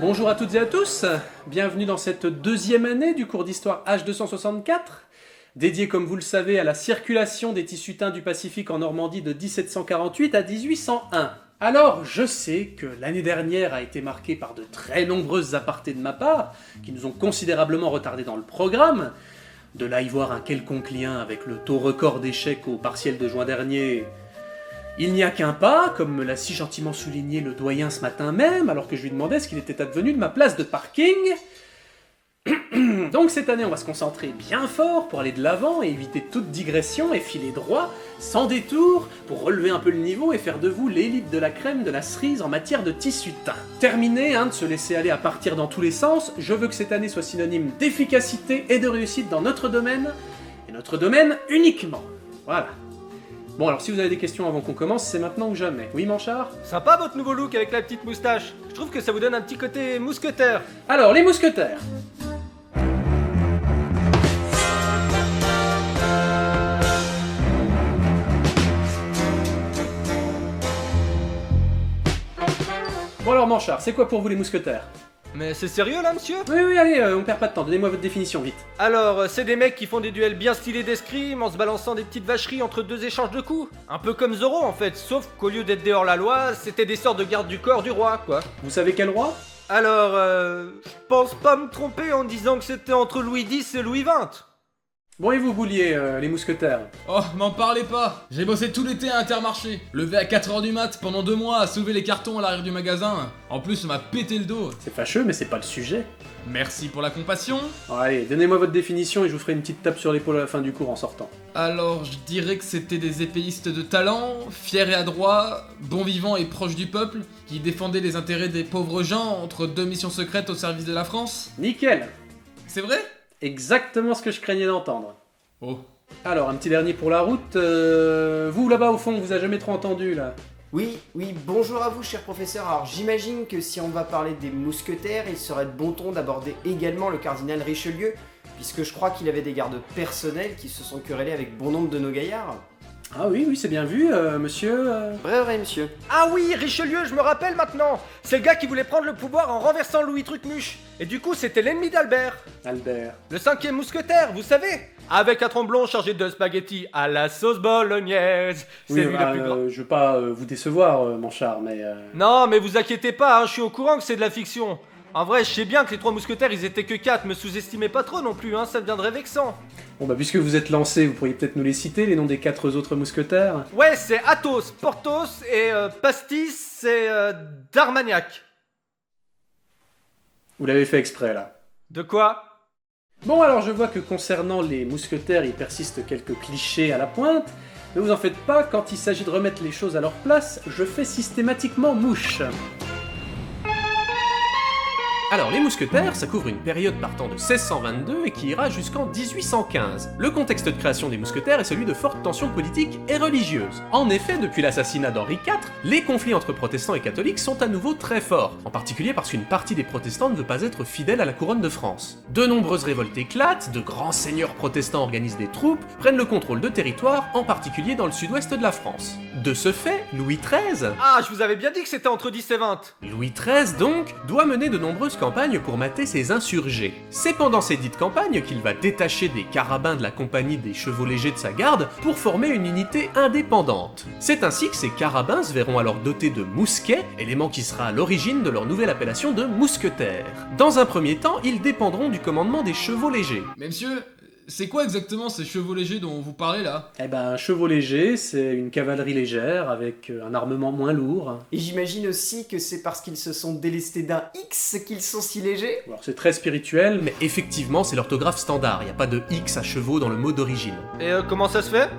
Bonjour à toutes et à tous, bienvenue dans cette deuxième année du cours d'histoire H264, dédié comme vous le savez à la circulation des tissus teints du Pacifique en Normandie de 1748 à 1801. Alors, je sais que l'année dernière a été marquée par de très nombreuses apartés de ma part, qui nous ont considérablement retardé dans le programme. De là y voir un quelconque lien avec le taux record d'échecs au partiel de juin dernier. Il n'y a qu'un pas, comme me l'a si gentiment souligné le doyen ce matin même, alors que je lui demandais ce qu'il était advenu de ma place de parking. Donc cette année, on va se concentrer bien fort pour aller de l'avant et éviter toute digression et filer droit, sans détour, pour relever un peu le niveau et faire de vous l'élite de la crème de la cerise en matière de tissu teint. Terminé, de se laisser aller à partir dans tous les sens, je veux que cette année soit synonyme d'efficacité et de réussite dans notre domaine, et notre domaine uniquement. Voilà. Bon alors si vous avez des questions avant qu'on commence, c'est maintenant ou jamais. Oui Manchard ? Sympa votre nouveau look avec la petite moustache. Je trouve que ça vous donne un petit côté mousquetaire. Alors, les mousquetaires. Bon alors Manchard, c'est quoi pour vous les mousquetaires ? Mais c'est sérieux là, monsieur? Oui, allez, on perd pas de temps, donnez-moi votre définition, vite. Alors, c'est des mecs qui font des duels bien stylés d'escrime en se balançant des petites vacheries entre deux échanges de coups. Un peu comme Zorro en fait, sauf qu'au lieu d'être des hors-la-loi, c'était des sortes de gardes du corps du roi, quoi. Vous savez quel roi ? Alors, je pense pas me tromper en disant que c'était entre Louis X et Louis XX. Bon et vous, Boulier, les mousquetaires ? Oh, m'en parlez pas. J'ai bossé tout l'été à Intermarché. Levé à 4h du mat pendant 2 mois à soulever les cartons à l'arrière du magasin. En plus, ça m'a pété le dos. C'est fâcheux, mais c'est pas le sujet. Merci pour la compassion. Bon, allez, donnez-moi votre définition et je vous ferai une petite tape sur l'épaule à la fin du cours en sortant. Alors, je dirais que c'était des épéistes de talent, fiers et adroits, bons vivants et proches du peuple, qui défendaient les intérêts des pauvres gens entre deux missions secrètes au service de la France. Nickel ! C'est vrai ? Exactement ce que je craignais d'entendre. Oh. Alors, un petit dernier pour la route. Vous, là-bas, au fond, on vous a jamais trop entendu, là. Oui, bonjour à vous, cher professeur. Alors, j'imagine que si on va parler des mousquetaires, il serait de bon ton d'aborder également le cardinal Richelieu, puisque je crois qu'il avait des gardes personnels qui se sont querellés avec bon nombre de nos gaillards. Ah oui, c'est bien vu, monsieur... Vrai, monsieur. Ah oui, Richelieu, je me rappelle maintenant. C'est le gars qui voulait prendre le pouvoir en renversant Louis Trucmuche. Et du coup, c'était l'ennemi d'Albert. Albert. Le 5e mousquetaire, vous savez. Avec un tromblon chargé de spaghettis à la sauce bolognaise. C'est lui le plus grand. Je veux pas vous décevoir, Manchard, mais... Non, mais vous inquiétez pas, je suis au courant que c'est de la fiction. En vrai, je sais bien que les 3 mousquetaires, ils étaient que 4, me sous-estimez pas trop non plus, ça deviendrait vexant. Bon bah, puisque vous êtes lancé, vous pourriez peut-être nous les citer, les noms des 4 autres mousquetaires. Ouais, c'est Athos, Porthos et Pastis et D'Armagnac. Vous l'avez fait exprès, là. De quoi? Bon, alors je vois que concernant les mousquetaires, il persiste quelques clichés à la pointe. Ne vous en faites pas, quand il s'agit de remettre les choses à leur place, je fais systématiquement mouche. Alors, les mousquetaires, ça couvre une période partant de 1622 et qui ira jusqu'en 1815. Le contexte de création des mousquetaires est celui de fortes tensions politiques et religieuses. En effet, depuis l'assassinat d'Henri IV, les conflits entre protestants et catholiques sont à nouveau très forts, en particulier parce qu'une partie des protestants ne veut pas être fidèle à la couronne de France. De nombreuses révoltes éclatent, de grands seigneurs protestants organisent des troupes, prennent le contrôle de territoires, en particulier dans le sud-ouest de la France. De ce fait, Louis XIII... Ah, je vous avais bien dit que c'était entre 10 et 20. Louis XIII, donc, doit mener de nombreuses campagnes pour mater ses insurgés. C'est pendant ces dites campagnes qu'il va détacher des carabins de la compagnie des chevaux légers de sa garde pour former une unité indépendante. C'est ainsi que ces carabins se verront alors dotés de mousquets, élément qui sera à l'origine de leur nouvelle appellation de mousquetaires. Dans un premier temps, ils dépendront du commandement des chevaux légers. Mais monsieur, c'est quoi exactement ces chevaux légers dont vous parlez là? Eh ben, un chevau léger, c'est une cavalerie légère avec un armement moins lourd. Et j'imagine aussi que c'est parce qu'ils se sont délestés d'un X qu'ils sont si légers. Alors c'est très spirituel, mais effectivement c'est l'orthographe standard, il n'y a pas de X à chevaux dans le mot d'origine. Et comment ça se fait?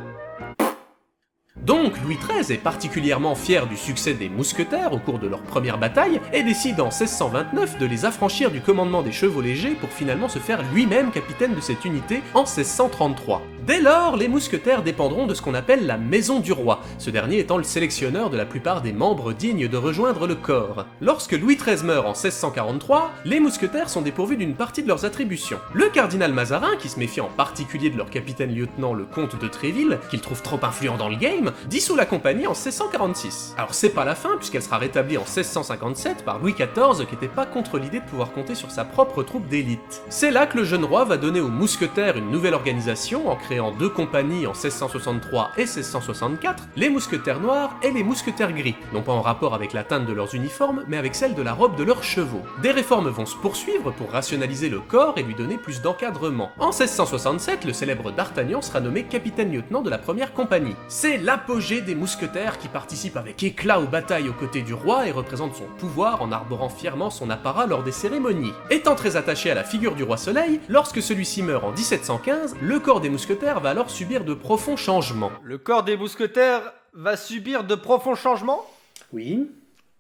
Donc Louis XIII est particulièrement fier du succès des mousquetaires au cours de leur première bataille et décide en 1629 de les affranchir du commandement des chevaux légers pour finalement se faire lui-même capitaine de cette unité en 1633. Dès lors, les mousquetaires dépendront de ce qu'on appelle la maison du roi, ce dernier étant le sélectionneur de la plupart des membres dignes de rejoindre le corps. Lorsque Louis XIII meurt en 1643, les mousquetaires sont dépourvus d'une partie de leurs attributions. Le cardinal Mazarin, qui se méfie en particulier de leur capitaine-lieutenant le comte de Tréville, qu'il trouve trop influent dans le game, dissout la compagnie en 1646. Alors c'est pas la fin, puisqu'elle sera rétablie en 1657 par Louis XIV, qui était pas contre l'idée de pouvoir compter sur sa propre troupe d'élite. C'est là que le jeune roi va donner aux mousquetaires une nouvelle organisation, en créant 2 compagnies en 1663 et 1664, les mousquetaires noirs et les mousquetaires gris, non pas en rapport avec la teinte de leurs uniformes, mais avec celle de la robe de leurs chevaux. Des réformes vont se poursuivre pour rationaliser le corps et lui donner plus d'encadrement. En 1667, le célèbre D'Artagnan sera nommé capitaine-lieutenant de la première compagnie. C'est l'apogée des mousquetaires qui participent avec éclat aux batailles aux côtés du roi et représentent son pouvoir en arborant fièrement son apparat lors des cérémonies. Étant très attaché à la figure du roi Soleil, lorsque celui-ci meurt en 1715, le corps des mousquetaires va alors subir de profonds changements. Le corps des mousquetaires va subir de profonds changements? Oui.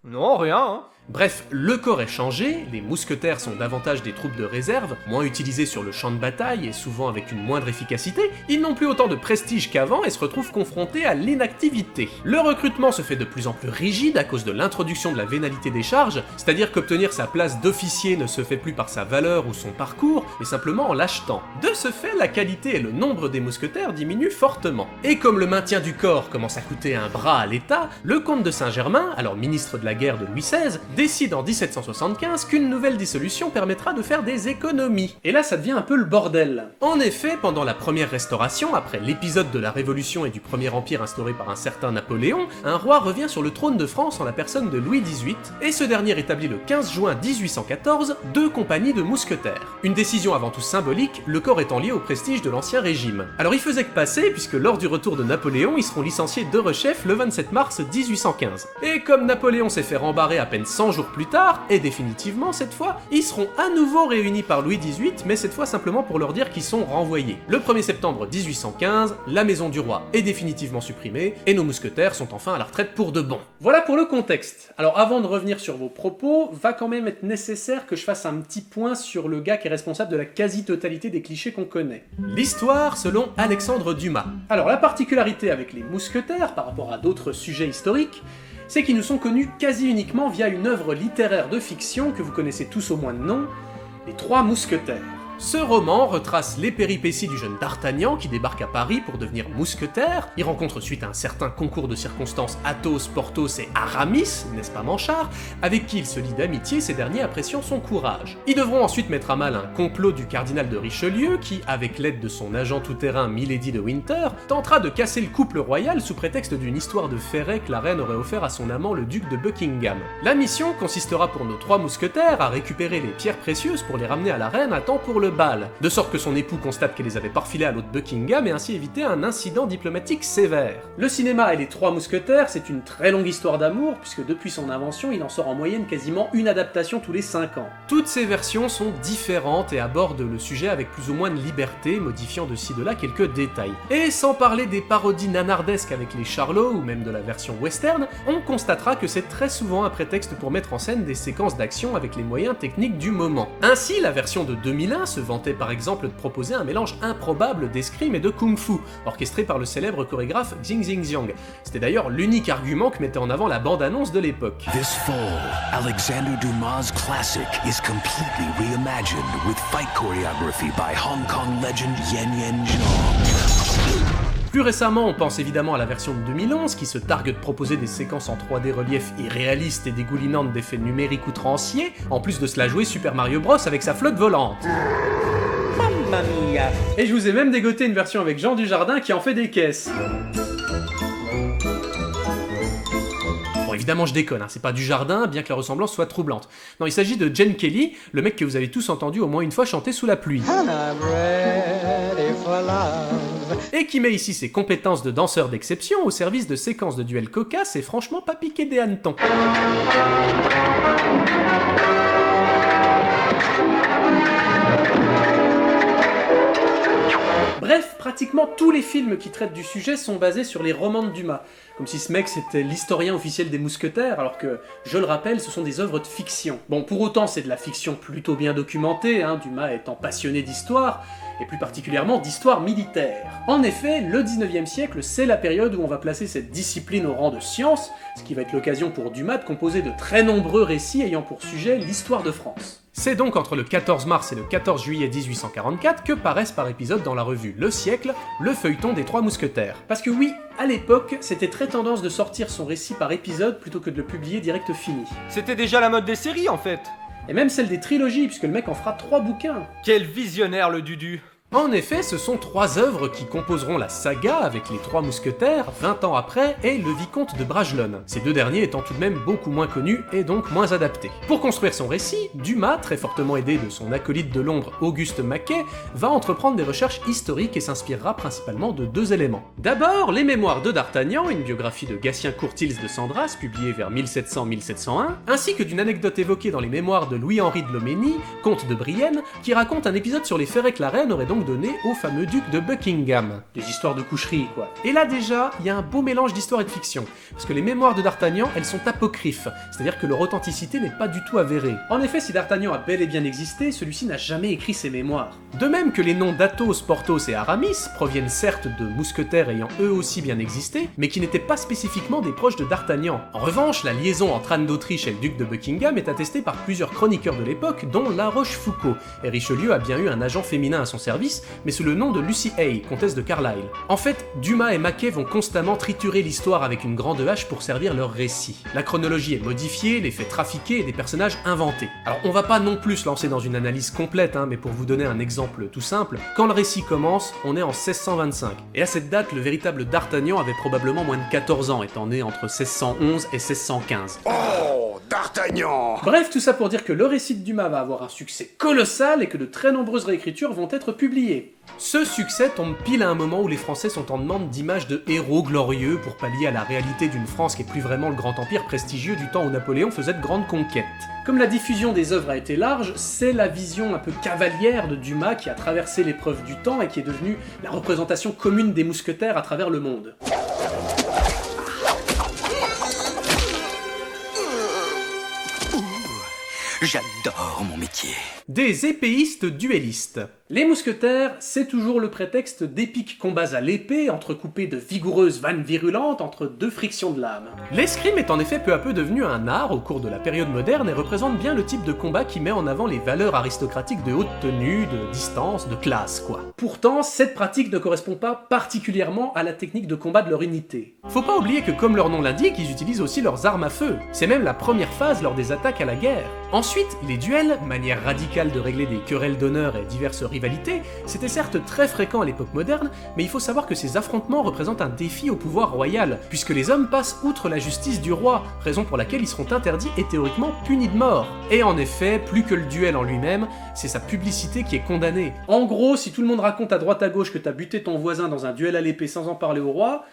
Non, rien, hein. Bref, le corps est changé, les mousquetaires sont davantage des troupes de réserve, moins utilisées sur le champ de bataille et souvent avec une moindre efficacité, ils n'ont plus autant de prestige qu'avant et se retrouvent confrontés à l'inactivité. Le recrutement se fait de plus en plus rigide à cause de l'introduction de la vénalité des charges, c'est-à-dire qu'obtenir sa place d'officier ne se fait plus par sa valeur ou son parcours, mais simplement en l'achetant. De ce fait, la qualité et le nombre des mousquetaires diminuent fortement. Et comme le maintien du corps commence à coûter un bras à l'État, le comte de Saint-Germain, alors ministre de la guerre de Louis XVI, décide en 1775 qu'une nouvelle dissolution permettra de faire des économies. Et là, ça devient un peu le bordel. En effet, pendant la première restauration, après l'épisode de la Révolution et du Premier Empire instauré par un certain Napoléon, un roi revient sur le trône de France en la personne de Louis XVIII, et ce dernier établit le 15 juin 1814 2 compagnies de mousquetaires. Une décision avant tout symbolique, le corps étant lié au prestige de l'ancien régime. Alors il faisait que passer, puisque lors du retour de Napoléon, ils seront licenciés de rechef le 27 mars 1815. Et comme Napoléon s'est fait rembarrer à peine 100 jours plus tard, et définitivement cette fois, ils seront à nouveau réunis par Louis XVIII, mais cette fois simplement pour leur dire qu'ils sont renvoyés. Le 1er septembre 1815, la maison du roi est définitivement supprimée, et nos mousquetaires sont enfin à la retraite pour de bon. Voilà pour le contexte. Alors avant de revenir sur vos propos, va quand même être nécessaire que je fasse un petit point sur le gars qui est responsable de la quasi-totalité des clichés qu'on connaît. L'histoire selon Alexandre Dumas. Alors la particularité avec les mousquetaires, par rapport à d'autres sujets historiques, c'est qu'ils nous sont connus quasi uniquement via une œuvre littéraire de fiction que vous connaissez tous au moins de nom, Les Trois Mousquetaires. Ce roman retrace les péripéties du jeune D'Artagnan qui débarque à Paris pour devenir mousquetaire. Il rencontre suite à un certain concours de circonstances Athos, Porthos et Aramis, n'est-ce pas Manchard, avec qui il se lie d'amitié, ces derniers appréciant son courage. Ils devront ensuite mettre à mal un complot du cardinal de Richelieu qui, avec l'aide de son agent tout-terrain Milady de Winter, tentera de casser le couple royal sous prétexte d'une histoire de ferret que la reine aurait offert à son amant le duc de Buckingham. La mission consistera pour nos 3 mousquetaires à récupérer les pierres précieuses pour les ramener à la reine à temps pour le bal, de sorte que son époux constate qu'elle les avait parfilés à l'eau de Buckingham et ainsi éviter un incident diplomatique sévère. Le cinéma et les Trois Mousquetaires, c'est une très longue histoire d'amour, puisque depuis son invention, il en sort en moyenne quasiment une adaptation tous les 5 ans. Toutes ces versions sont différentes et abordent le sujet avec plus ou moins de liberté, modifiant de ci de là quelques détails. Et sans parler des parodies nanardesques avec les Charlots ou même de la version western, on constatera que c'est très souvent un prétexte pour mettre en scène des séquences d'action avec les moyens techniques du moment. Ainsi, la version de 2001 se vantait par exemple de proposer un mélange improbable d'escrime et de kung-fu, orchestré par le célèbre chorégraphe Xing Xiang. C'était d'ailleurs l'unique argument que mettait en avant la bande-annonce de l'époque. This fall, Alexander Dumas' classic is completely reimagined with fight choreography by Hong Kong legend Yen Zhang. Plus récemment, on pense évidemment à la version de 2011 qui se targue de proposer des séquences en 3D relief irréalistes et dégoulinantes d'effets numériques outranciers, en plus de se la jouer Super Mario Bros avec sa flotte volante. Mamma mia. Et je vous ai même dégoté une version avec Jean Dujardin qui en fait des caisses. Bon, évidemment, je déconne, hein, c'est pas Dujardin, bien que la ressemblance soit troublante. Non, il s'agit de Gene Kelly, le mec que vous avez tous entendu au moins une fois chanter sous la pluie. Et qui met ici ses compétences de danseur d'exception au service de séquences de duels cocasses et franchement pas piqué des hannetons. Bref, pratiquement tous les films qui traitent du sujet sont basés sur les romans de Dumas, comme si ce mec c'était l'historien officiel des mousquetaires, alors que, je le rappelle, ce sont des œuvres de fiction. Bon, pour autant c'est de la fiction plutôt bien documentée, hein, Dumas étant passionné d'histoire, et plus particulièrement d'histoire militaire. En effet, le 19e siècle, c'est la période où on va placer cette discipline au rang de science, ce qui va être l'occasion pour Dumas de composer de très nombreux récits ayant pour sujet l'histoire de France. C'est donc entre le 14 mars et le 14 juillet 1844 que paraissent par épisode dans la revue Le Siècle le feuilleton des Trois Mousquetaires. Parce que oui, à l'époque, c'était très tendance de sortir son récit par épisode plutôt que de le publier direct fini. C'était déjà la mode des séries en fait. Et même celle des trilogies, puisque le mec en fera 3 bouquins. Quel visionnaire le Dudu. En effet, ce sont 3 œuvres qui composeront la saga avec les Trois Mousquetaires 20 ans après et le Vicomte de Bragelonne, ces 2 derniers étant tout de même beaucoup moins connus et donc moins adaptés. Pour construire son récit, Dumas, très fortement aidé de son acolyte de Londres Auguste Mackay, va entreprendre des recherches historiques et s'inspirera principalement de 2 éléments. D'abord, les Mémoires de D'Artagnan, une biographie de Gatien Courtils de Sandras, publiée vers 1700-1701, ainsi que d'une anecdote évoquée dans les Mémoires de Louis-Henri de Loménie, comte de Brienne, qui raconte un épisode sur les Ferrets que la reine aurait donc donné au fameux duc de Buckingham. Des histoires de coucherie, quoi. Et là déjà, il y a un beau mélange d'histoire et de fiction, parce que les Mémoires de D'Artagnan, elles sont apocryphes, c'est-à-dire que leur authenticité n'est pas du tout avérée. En effet, si D'Artagnan a bel et bien existé, celui-ci n'a jamais écrit ses mémoires. De même que les noms d'Athos, Porthos et Aramis proviennent certes de mousquetaires ayant eux aussi bien existé, mais qui n'étaient pas spécifiquement des proches de D'Artagnan. En revanche, la liaison entre Anne d'Autriche et le duc de Buckingham est attestée par plusieurs chroniqueurs de l'époque, dont La Rochefoucauld, et Richelieu a bien eu un agent féminin à son service, mais sous le nom de Lucy Hay, comtesse de Carlisle. En fait, Dumas et Mackay vont constamment triturer l'histoire avec une grande hache pour servir leur récit. La chronologie est modifiée, les faits trafiqués et des personnages inventés. Alors on va pas non plus se lancer dans une analyse complète, mais pour vous donner un exemple tout simple, quand le récit commence, on est en 1625. Et à cette date, le véritable D'Artagnan avait probablement moins de 14 ans, étant né entre 1611 et 1615. Oh, D'Artagnan! Bref, tout ça pour dire que le récit de Dumas va avoir un succès colossal et que de très nombreuses réécritures vont être publiées. Ce succès tombe pile à un moment où les Français sont en demande d'images de héros glorieux pour pallier à la réalité d'une France qui est plus vraiment le grand empire prestigieux du temps où Napoléon faisait de grandes conquêtes. Comme la diffusion des œuvres a été large, c'est la vision un peu cavalière de Dumas qui a traversé l'épreuve du temps et qui est devenue la représentation commune des mousquetaires à travers le monde. J'adore mon métier. Des épéistes duellistes. Les mousquetaires, c'est toujours le prétexte d'épiques combats à l'épée, entrecoupés de vigoureuses vannes virulentes entre 2 frictions de lame. L'escrime est en effet peu à peu devenu un art au cours de la période moderne et représente bien le type de combat qui met en avant les valeurs aristocratiques de haute tenue, de distance, de classe, quoi. Pourtant, cette pratique ne correspond pas particulièrement à la technique de combat de leur unité. Faut pas oublier que comme leur nom l'indique, ils utilisent aussi leurs armes à feu. C'est même la première phase lors des attaques à la guerre. Ensuite, les duels, manière radicale de régler des querelles d'honneur et diverses rivalités, c'était certes très fréquent à l'époque moderne, mais il faut savoir que ces affrontements représentent un défi au pouvoir royal, puisque les hommes passent outre la justice du roi, raison pour laquelle ils seront interdits et théoriquement punis de mort. Et en effet, plus que le duel en lui-même, c'est sa publicité qui est condamnée. En gros, si tout le monde raconte à droite à gauche que t'as buté ton voisin dans un duel à l'épée sans en parler au roi,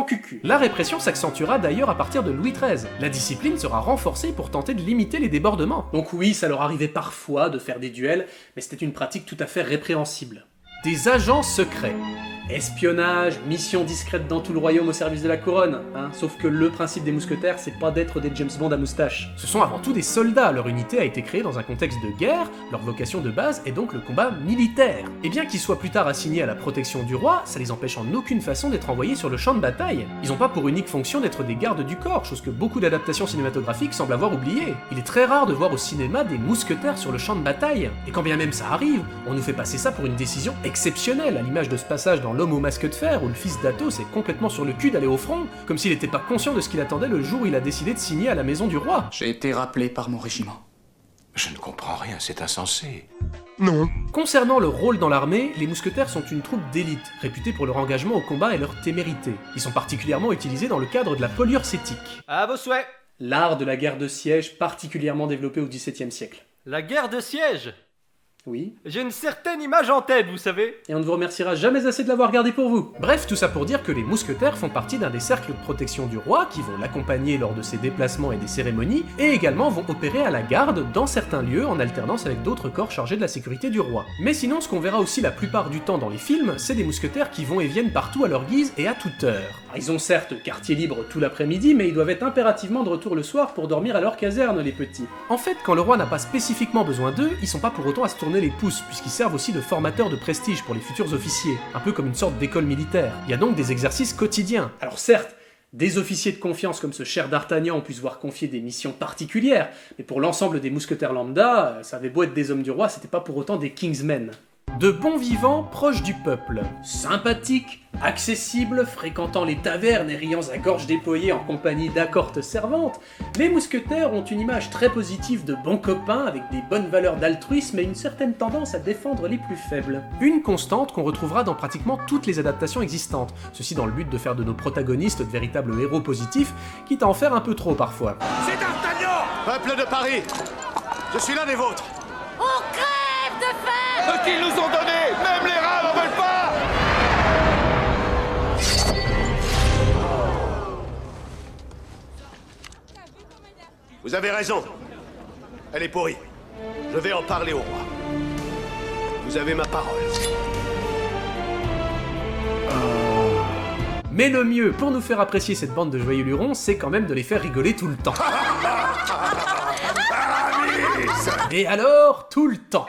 cucu. La répression s'accentuera d'ailleurs à partir de Louis XIII. La discipline sera renforcée pour tenter de limiter les débordements. Donc oui, ça leur arrivait parfois de faire des duels, mais c'était une pratique tout à fait répréhensible. Des agents secrets. Espionnage, mission discrète dans tout le royaume au service de la couronne, sauf que le principe des mousquetaires, c'est pas d'être des James Bond à moustache. Ce sont avant tout des soldats, leur unité a été créée dans un contexte de guerre, leur vocation de base est donc le combat militaire. Et bien qu'ils soient plus tard assignés à la protection du roi, ça les empêche en aucune façon d'être envoyés sur le champ de bataille. Ils ont pas pour unique fonction d'être des gardes du corps, chose que beaucoup d'adaptations cinématographiques semblent avoir oublié. Il est très rare de voir au cinéma des mousquetaires sur le champ de bataille, et quand bien même ça arrive, on nous fait passer ça pour une décision exceptionnelle, à l'image de ce passage dans L'homme au masque de fer, où le fils d'Athos est complètement sur le cul d'aller au front, comme s'il n'était pas conscient de ce qu'il attendait le jour où il a décidé de signer à la maison du roi. J'ai été rappelé par mon régiment. Je ne comprends rien, c'est insensé. Non. Concernant leur rôle dans l'armée, les mousquetaires sont une troupe d'élite, réputée pour leur engagement au combat et leur témérité. Ils sont particulièrement utilisés dans le cadre de la poliure cétique. À vos souhaits. L'art de la guerre de siège particulièrement développé au XVIIe siècle. La guerre de siège. Oui. J'ai une certaine image en tête, vous savez. Et on ne vous remerciera jamais assez de l'avoir gardé pour vous. Bref, tout ça pour dire que les mousquetaires font partie d'un des cercles de protection du roi qui vont l'accompagner lors de ses déplacements et des cérémonies, et également vont opérer à la garde dans certains lieux en alternance avec d'autres corps chargés de la sécurité du roi. Mais sinon, ce qu'on verra aussi la plupart du temps dans les films, c'est des mousquetaires qui vont et viennent partout à leur guise et à toute heure. Ils ont certes quartier libre tout l'après-midi, mais ils doivent être impérativement de retour le soir pour dormir à leur caserne, les petits. En fait, quand le roi n'a pas spécifiquement besoin d'eux, ils sont pas pour autant à se tourner les pouces, puisqu'ils servent aussi de formateurs de prestige pour les futurs officiers, un peu comme une sorte d'école militaire. Il y a donc des exercices quotidiens. Alors certes, Des officiers de confiance comme ce cher d'Artagnan ont pu se voir confier des missions particulières, mais pour l'ensemble des mousquetaires lambda, ça avait beau être des hommes du roi, c'était pas pour autant des kingsmen. De bons vivants, proches du peuple, sympathiques, accessibles, fréquentant les tavernes et riant à gorge déployée en compagnie d'accortes servantes, les mousquetaires ont une image très positive de bons copains avec des bonnes valeurs d'altruisme et une certaine tendance à défendre les plus faibles. Une constante qu'on retrouvera dans pratiquement toutes les adaptations existantes, ceci dans le but de faire de nos protagonistes de véritables héros positifs, quitte à en faire un peu trop parfois. C'est D'Artagnan! Peuple de Paris, je suis l'un des vôtres. On crève de faim! Ce qu'ils nous ont donné, même les rats n'en veulent pas! Vous avez raison. Elle est pourrie. Je vais en parler au roi. Vous avez ma parole. Mais le mieux pour nous faire apprécier cette bande de joyeux lurons, c'est quand même de les faire rigoler tout le temps. Et alors, tout le temps.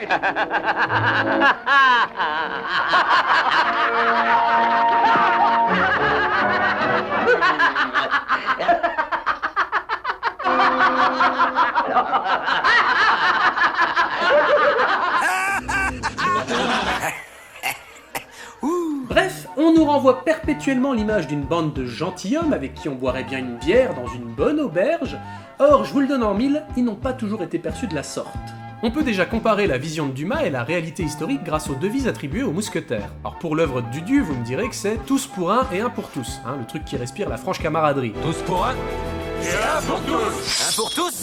Bref, on nous renvoie perpétuellement l'image d'une bande de gentilshommes avec qui on boirait bien une bière dans une bonne auberge. Or, je vous le donne en mille, ils n'ont pas toujours été perçus de la sorte. On peut déjà comparer la vision de Dumas et la réalité historique grâce aux devises attribuées aux mousquetaires. Alors pour l'œuvre de Dudu, vous me direz que c'est tous pour un et un pour tous, hein, le truc qui respire la franche camaraderie. Tous pour un et un pour tous. Un pour tous.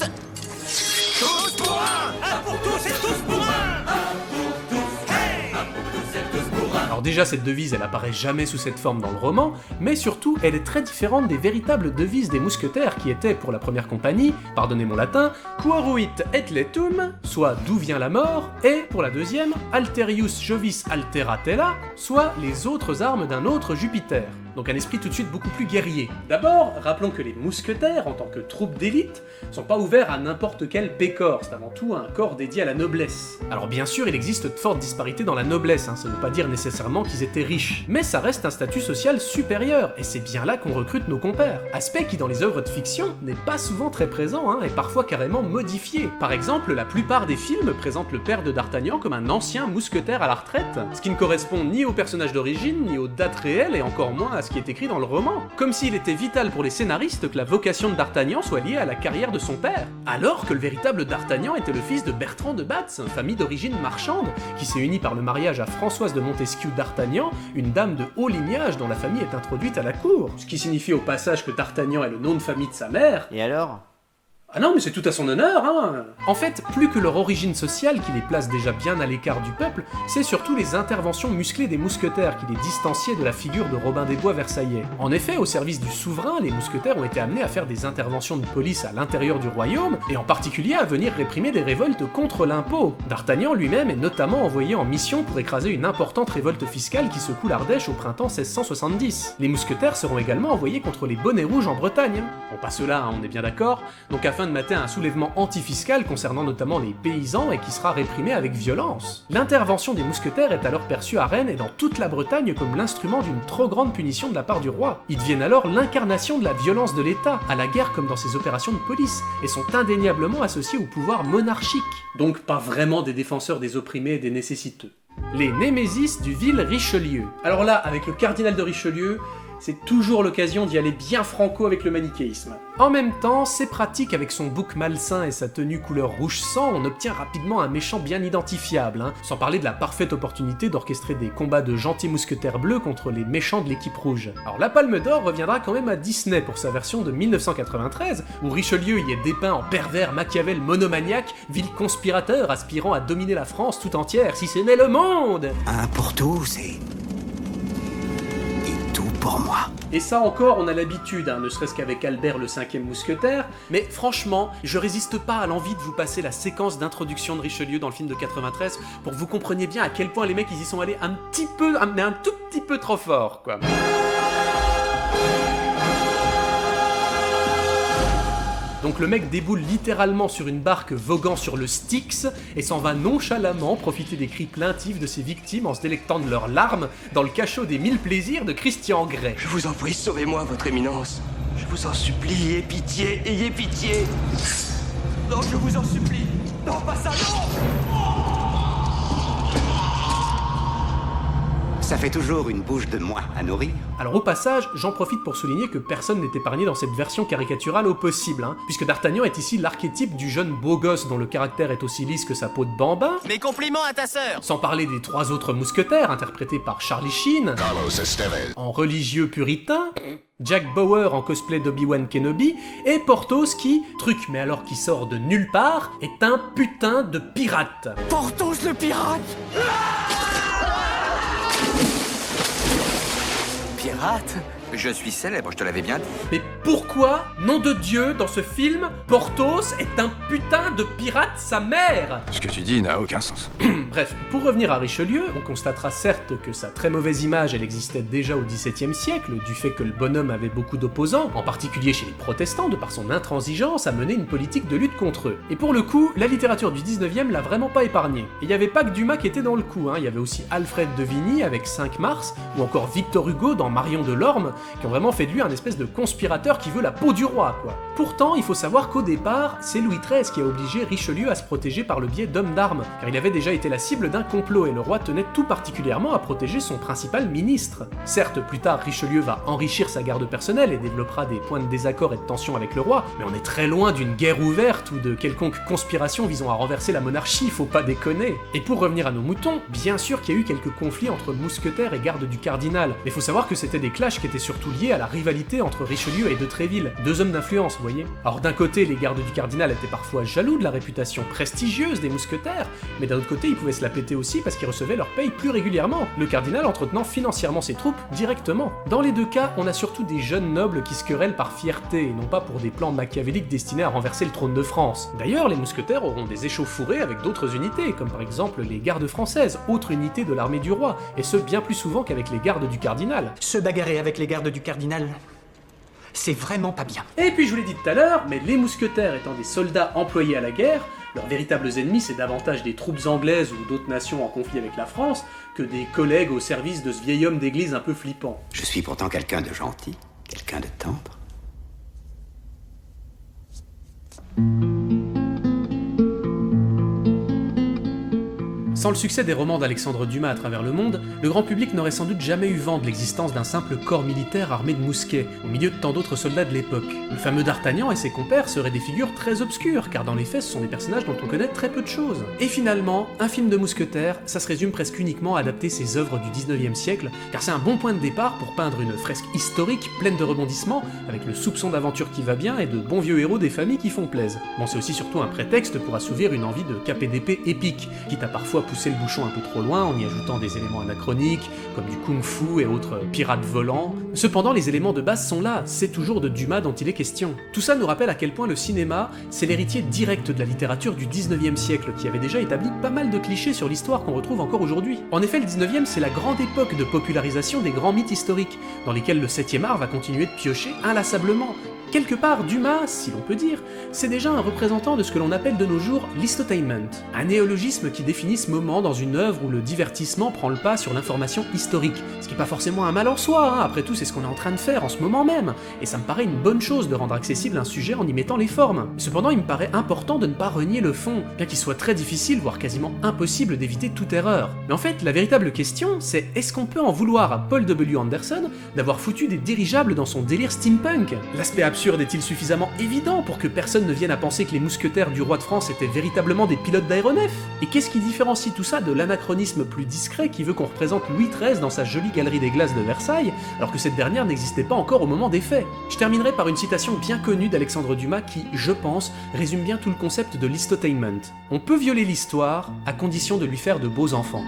Tous pour un. Un pour tous et tous pour un. Un pour tous. Hey. Un pour tous et tous pour un. Alors déjà, cette devise, elle apparaît jamais sous cette forme dans le roman, mais surtout, elle est très différente des véritables devises des mousquetaires qui étaient, pour la première compagnie, pardonnez mon latin, Quoruit et letum, soit d'où vient la mort, et, pour la deuxième, Alterius Jovis altera tella, soit les autres armes d'un autre Jupiter. Donc un esprit tout de suite beaucoup plus guerrier. D'abord, rappelons que les mousquetaires, en tant que troupe d'élite, sont pas ouverts à n'importe quel pécor, c'est avant tout un corps dédié à la noblesse. Alors bien sûr, il existe de fortes disparités dans la noblesse, ça ne veut pas dire nécessairement qu'ils étaient riches, mais ça reste un statut social supérieur, et c'est bien là qu'on recrute nos compères. Aspect qui dans les œuvres de fiction n'est pas souvent très présent, et parfois carrément modifié. Par exemple, la plupart des films présentent le père de D'Artagnan comme un ancien mousquetaire à la retraite, ce qui ne correspond ni au personnage d'origine, ni aux dates réelles, et encore moins à ce qui est écrit dans le roman. Comme s'il était vital pour les scénaristes que la vocation de D'Artagnan soit liée à la carrière de son père. Alors que le véritable D'Artagnan était le fils de Bertrand de Batz, famille d'origine marchande, qui s'est unie par le mariage à Françoise de Montesquieu d'Artagnan, une dame de haut lignage dont la famille est introduite à la cour. Ce qui signifie au passage que D'Artagnan est le nom de famille de sa mère. Et alors? Ah non, mais c'est tout à son honneur, hein. En fait, plus que leur origine sociale qui les place déjà bien à l'écart du peuple, c'est surtout les interventions musclées des mousquetaires qui les distanciaient de la figure de Robin des Bois versaillais. En effet, au service du souverain, les mousquetaires ont été amenés à faire des interventions de police à l'intérieur du royaume, et en particulier à venir réprimer des révoltes contre l'impôt. D'Artagnan lui-même est notamment envoyé en mission pour écraser une importante révolte fiscale qui secoue l'Ardèche au printemps 1670. Les mousquetaires seront également envoyés contre les bonnets rouges en Bretagne. Bon, pas ceux-là, on est bien d'accord, donc afin de mater un soulèvement antifiscal concernant notamment les paysans et qui sera réprimé avec violence. L'intervention des mousquetaires est alors perçue à Rennes et dans toute la Bretagne comme l'instrument d'une trop grande punition de la part du roi. Ils deviennent alors l'incarnation de la violence de l'État, à la guerre comme dans ses opérations de police, et sont indéniablement associés au pouvoir monarchique. Donc pas vraiment des défenseurs des opprimés et des nécessiteux. Les némésis du vil Richelieu. Alors là, avec le cardinal de Richelieu, c'est toujours l'occasion d'y aller bien franco avec le manichéisme. En même temps, c'est pratique avec son bouc malsain et sa tenue couleur rouge sang, on obtient rapidement un méchant bien identifiable, sans parler de la parfaite opportunité d'orchestrer des combats de gentils mousquetaires bleus contre les méchants de l'équipe rouge. Alors la Palme d'Or reviendra quand même à Disney pour sa version de 1993, où Richelieu y est dépeint en pervers Machiavel monomaniaque, vil conspirateur aspirant à dominer la France tout entière, si ce n'est le monde. Un pour tous et tout pour moi. Et ça encore, on a l'habitude, ne serait-ce qu'avec Albert le 5e mousquetaire, mais franchement, je résiste pas à l'envie de vous passer la séquence d'introduction de Richelieu dans le film de 93 pour que vous compreniez bien à quel point les mecs ils y sont allés un tout petit peu trop fort, quoi. Donc le mec déboule littéralement sur une barque voguant sur le Styx et s'en va nonchalamment profiter des cris plaintifs de ses victimes en se délectant de leurs larmes dans le cachot des 1000 plaisirs de Christian Grey. Je vous en prie, sauvez-moi, votre éminence. Je vous en supplie, ayez pitié, ayez pitié. Non, je vous en supplie. Non, pas ça, non. Ça fait toujours une bouche de moins à nourrir. Alors au passage, j'en profite pour souligner que personne n'est épargné dans cette version caricaturale au possible, puisque D'Artagnan est ici l'archétype du jeune beau gosse dont le caractère est aussi lisse que sa peau de bambin. Mes compliments à ta sœur. Sans parler des 3 autres mousquetaires, interprétés par Charlie Sheen, Carlos Estevez. en religieux puritain, Jack Bauer en cosplay d'Obi-Wan Kenobi, et Porthos qui, truc mais alors qui sort de nulle part, est un putain de pirate. Porthos le pirate. Pirate? Je suis célèbre, je te l'avais bien dit. Mais pourquoi, nom de Dieu, dans ce film, Porthos est un putain de pirate sa mère? Ce que tu dis n'a aucun sens. Bref, pour revenir à Richelieu, on constatera certes que sa très mauvaise image, elle existait déjà au XVIIe siècle, du fait que le bonhomme avait beaucoup d'opposants, en particulier chez les protestants, de par son intransigeance à mener une politique de lutte contre eux. Et pour le coup, la littérature du 19e l'a vraiment pas épargné. Et il y avait pas que Dumas qui était dans le coup, il y avait aussi Alfred de Vigny avec 5 Mars, ou encore Victor Hugo dans Marion de Lorme, qui ont vraiment fait de lui un espèce de conspirateur qui veut la peau du roi, quoi. Pourtant, il faut savoir qu'au départ, c'est Louis XIII qui a obligé Richelieu à se protéger par le biais d'hommes d'armes, car il avait déjà été la cible d'un complot et le roi tenait tout particulièrement à protéger son principal ministre. Certes, plus tard, Richelieu va enrichir sa garde personnelle et développera des points de désaccord et de tension avec le roi, mais on est très loin d'une guerre ouverte ou de quelconque conspiration visant à renverser la monarchie, faut pas déconner. Et pour revenir à nos moutons, bien sûr qu'il y a eu quelques conflits entre mousquetaires et garde du cardinal, mais faut savoir que c'était des clashs qui étaient surtout liés à la rivalité entre Richelieu et de Tréville, 2 hommes d'influence, vous voyez. Alors d'un côté, les gardes du cardinal étaient parfois jaloux de la réputation prestigieuse des mousquetaires, mais d'un autre côté, ils pouvaient se la péter aussi parce qu'ils recevaient leur paye plus régulièrement, le cardinal entretenant financièrement ses troupes directement. Dans les deux cas, on a surtout des jeunes nobles qui se querellent par fierté, et non pas pour des plans machiavéliques destinés à renverser le trône de France. D'ailleurs, les mousquetaires auront des échauffourées avec d'autres unités, comme par exemple les gardes françaises, autre unité de l'armée du roi, et ce bien plus souvent qu'avec les gardes du cardinal. Se bagarrer avec les gardes du cardinal, c'est vraiment pas bien. Et puis je vous l'ai dit tout à l'heure, mais les mousquetaires étant des soldats employés à la guerre, leurs véritables ennemis c'est davantage des troupes anglaises ou d'autres nations en conflit avec la France que des collègues au service de ce vieil homme d'église un peu flippant. Je suis pourtant quelqu'un de gentil, quelqu'un de tendre. Sans le succès des romans d'Alexandre Dumas à travers le monde, le grand public n'aurait sans doute jamais eu vent de l'existence d'un simple corps militaire armé de mousquets, au milieu de tant d'autres soldats de l'époque. Le fameux D'Artagnan et ses compères seraient des figures très obscures, car dans les faits ce sont des personnages dont on connaît très peu de choses. Et finalement, un film de mousquetaires, ça se résume presque uniquement à adapter ces œuvres du 19e siècle, car c'est un bon point de départ pour peindre une fresque historique pleine de rebondissements, avec le soupçon d'aventure qui va bien et de bons vieux héros des familles qui font plaisir. Bon, c'est aussi surtout un prétexte pour assouvir une envie de KPDP épique, quitte à parfois pousser le bouchon un peu trop loin en y ajoutant des éléments anachroniques, comme du kung-fu et autres pirates volants. Cependant, les éléments de base sont là, c'est toujours de Dumas dont il est question. Tout ça nous rappelle à quel point le cinéma, c'est l'héritier direct de la littérature du 19e siècle, qui avait déjà établi pas mal de clichés sur l'histoire qu'on retrouve encore aujourd'hui. En effet, le 19e, c'est la grande époque de popularisation des grands mythes historiques, dans lesquels le 7e art va continuer de piocher inlassablement. Quelque part, Dumas, si l'on peut dire, c'est déjà un représentant de ce que l'on appelle de nos jours l'histotainment, un néologisme qui définit ce moment dans une œuvre où le divertissement prend le pas sur l'information historique, ce qui n'est pas forcément un mal en soi, après tout c'est ce qu'on est en train de faire en ce moment même, et ça me paraît une bonne chose de rendre accessible un sujet en y mettant les formes. Cependant, il me paraît important de ne pas renier le fond, bien qu'il soit très difficile, voire quasiment impossible d'éviter toute erreur. Mais en fait, la véritable question, c'est est-ce qu'on peut en vouloir à Paul W. Anderson d'avoir foutu des dirigeables dans son délire steampunk? L'aspect absurde est-il suffisamment évident pour que personne ne vienne à penser que les mousquetaires du roi de France étaient véritablement des pilotes d'aéronefs? Et qu'est-ce qui différencie tout ça de l'anachronisme plus discret qui veut qu'on représente Louis XIII dans sa jolie galerie des glaces de Versailles, alors que cette dernière n'existait pas encore au moment des faits? Je terminerai par une citation bien connue d'Alexandre Dumas qui, je pense, résume bien tout le concept de l'histotainment. On peut violer l'histoire à condition de lui faire de beaux enfants.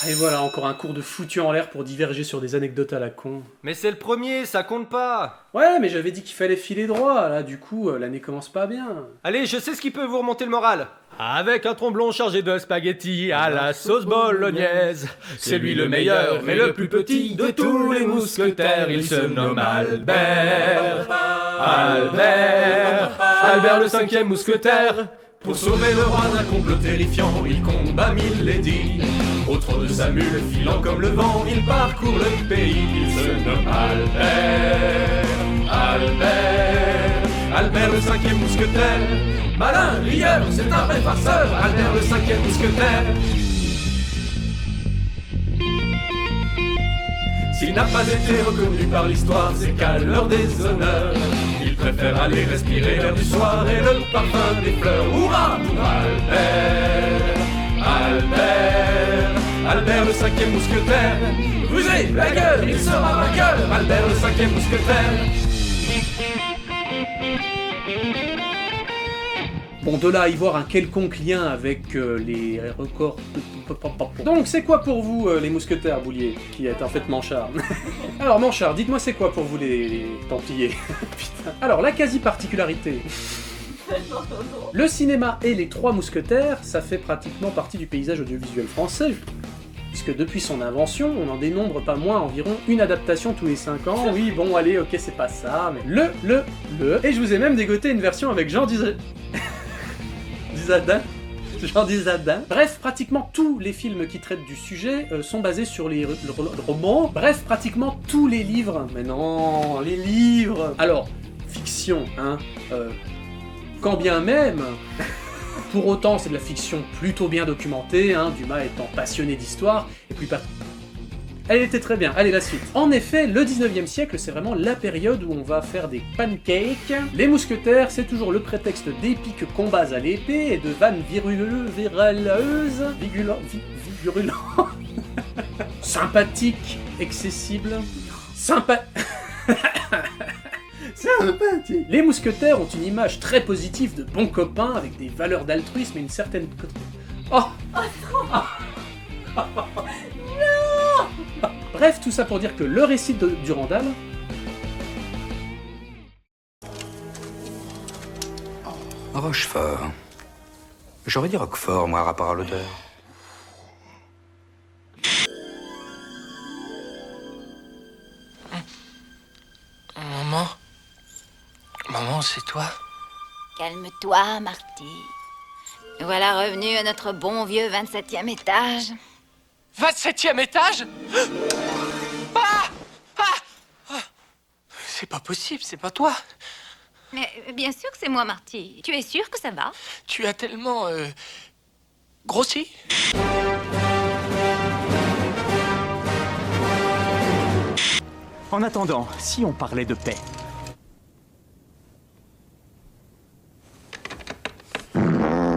Et voilà, encore un cours de foutu en l'air pour diverger sur des anecdotes à la con. Mais c'est le premier, ça compte pas. Ouais, mais j'avais dit qu'il fallait filer droit, là, du coup, l'année commence pas bien. Allez, je sais ce qui peut vous remonter le moral. Avec un tromblon chargé de spaghettis à la sauce bolognaise. C'est lui le meilleur, mais le plus petit de tous les mousquetaires. Il se nomme Albert. Albert le 5e mousquetaire. Pour sauver le roi d'un complot terrifiant, il combat Milady. Au trot de sa mule, filant comme le vent, il parcourt le pays. Il se nomme Albert, Albert, Albert le cinquième mousquetaire. Malin, rieur, c'est un vrai farceur, Albert le cinquième mousquetaire. S'il n'a pas été reconnu par l'histoire, c'est qu'à l'heure des honneurs, il préfère aller respirer l'air du soir et le parfum des fleurs. Hurrah pour Albert, Albert, Albert le cinquième mousquetaire. Rusé, blagueur, il sera vainqueur, Albert le cinquième mousquetaire. Bon, de là à y voir un quelconque lien avec les records... Donc, c'est quoi pour vous, les mousquetaires, Boulier, qui est en fait Manchard? Alors, Manchard, dites-moi c'est quoi pour vous les Templiers? Putain. Alors, la quasi-particularité... Le cinéma et les trois mousquetaires, ça fait pratiquement partie du paysage audiovisuel français, puisque depuis son invention, on en dénombre pas moins environ une adaptation tous les 5 ans. Oui, bon, allez, ok, c'est pas ça, mais et je vous ai même dégoté une version avec Jean Dujardin. Jean Dujardin. Bref, pratiquement tous les films qui traitent du sujet sont basés sur les romans. Bref, pratiquement tous les livres. Mais non, les livres. Alors, fiction, hein. Quand bien même. Pour autant, c'est de la fiction plutôt bien documentée, hein, Dumas étant passionné d'histoire, et plus pas... Elle était très bien, allez la suite. En effet, le 19e siècle, c'est vraiment la période où on va faire des pancakes. Les mousquetaires, c'est toujours le prétexte d'épiques combats à l'épée et de vannes viruleuses, sympathiques, accessibles, Les mousquetaires ont une image très positive de bons copains avec des valeurs d'altruisme et une certaine... Oh, Bref, tout ça pour dire que le récit de Durandal... Rochefort. J'aurais dit Roquefort, moi, rapport à l'odeur. Maman? Maman, c'est toi? Calme-toi, Marty. Voilà revenu à notre bon vieux 27e étage. 27e étage? C'est pas possible, c'est pas toi. Mais bien sûr que c'est moi, Marty. Tu es sûr que ça va? Tu as tellement... grossi? En attendant, si on parlait de paix.